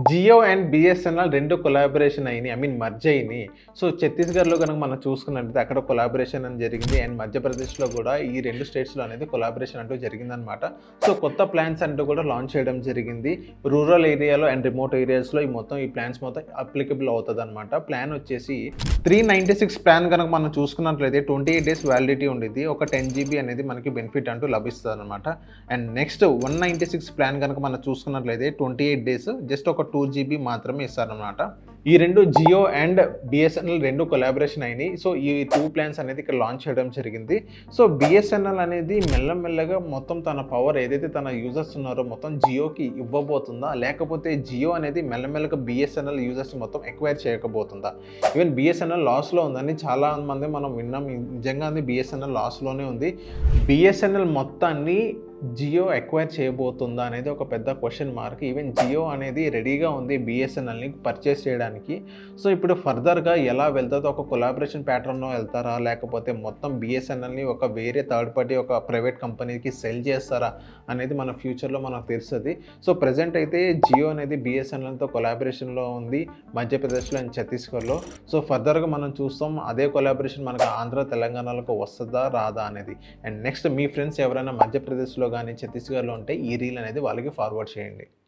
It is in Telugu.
జియో అండ్ బిఎస్ఎన్ఎల్ 2 కొలాబరేషన్ అయినాయి. మర్జ్ అయినాయి. సో, ఛత్తీస్‌గఢ్‌లో గనుక మనం చూసుకున్నట్టయితే అక్కడ కొలాబరేషన్ అని జరిగింది. అండ్ మధ్యప్రదేశ్‌లో కూడా ఈ 2 స్టేట్స్‌లో అనేది కొలాబరేషన్ అంటూ జరిగిందనమాట. సో, కొత్త ప్లాన్స్ అంటూ కూడా లాంచ్ చేయడం జరిగింది. రూరల్ ఏరియాలో అండ్ రిమోట్ ఏరియాస్‌లో ఈ ప్లాన్స్ మొత్తం అప్లికబుల్ అవుతదనమాట. ప్లాన్ వచ్చేసి 396 ప్లాన్ గనక మనం చూసుకున్నట్లయితే 28 డేస్ వ్యాలిడిటీ ఉండిద్ది. ఒక 10 జీబీ అనేది మనకి బెనిఫిట్ అంటూ లభిస్తదనమాట. అండ్ నెక్స్ట్ 196 ప్లాన్ గనక మనం చూసుకున్నట్లయితే 28 డేస్ జస్ట్ ఒక 2 జీబీ మాత్రమే ఇస్తారనమాట. ఈ 2 జియో అండ్ బిఎస్ఎన్ఎల్ 2 కొలాబరేషన్ అయినాయి. సో, ఈ 2 ప్లాన్స్ అనేది ఇక్కడ లాంచ్ చేయడం జరిగింది. సో, బిఎస్ఎన్ఎల్ అనేది మెల్లమెల్లగా మొత్తం తన పవర్ ఏదైతే తన యూజర్స్ ఉన్నారో మొత్తం జియోకి ఇవ్వబోతుందా? లేకపోతే జియో అనేది మెల్లమెల్లగా బిఎస్ఎన్ఎల్ యూజర్స్ మొత్తం ఎక్వైర్ చేయకపోతుందా? ఈవెన్ బిఎస్ఎన్ఎల్ లాస్‌లో ఉందని చాలా మంది మనం విన్నాం. నిజంగానే బిఎస్ఎన్ఎల్ లాస్‌లోనే ఉంది. బిఎస్ఎన్ఎల్ మొత్తాన్ని జియో ఎక్వైర్ చేయబోతుందా అనేది ఒక పెద్ద క్వశ్చన్ మార్క్. ఈవెన్ జియో అనేది రెడీగా ఉంది బిఎస్ఎన్ఎల్ని పర్చేస్ చేయడానికి. సో, ఇప్పుడు ఫర్దర్‌గా ఎలా వెళ్తుందో ఒక కొలాబరేషన్ ప్యాటర్న్‌లో వెళ్తారా? లేకపోతే మొత్తం బిఎస్ఎన్ఎల్ని ఒక వేరే థర్డ్ పార్టీ ఒక ప్రైవేట్ కంపెనీకి సెల్ చేస్తారా? అనేది మన ఫ్యూచర్‌లో మనకు తెలుస్తది. సో, ప్రెజెంట్ అయితే జియో అనేది బిఎస్ఎన్ఎల్‌తో కొలాబరేషన్‌లో ఉంది మధ్యప్రదేశ్‌లో అండ్ ఛత్తీస్‌గఢ్‌లో. సో, ఫర్దర్‌గా మనం చూస్తాం అదే కొలాబరేషన్ మనకు ఆంధ్ర, తెలంగాణలకు వస్తదా? రాదా? అనేది. అండ్ నెక్స్ట్ మీ ఫ్రెండ్స్ ఎవరైనా మధ్యప్రదేశ్‌లో గానీ, ఛత్తీస్‌గఢ్‌లో ఉంటే ఈ రీల్ అనేది వాళ్ళకి ఫార్వర్డ్ చేయండి.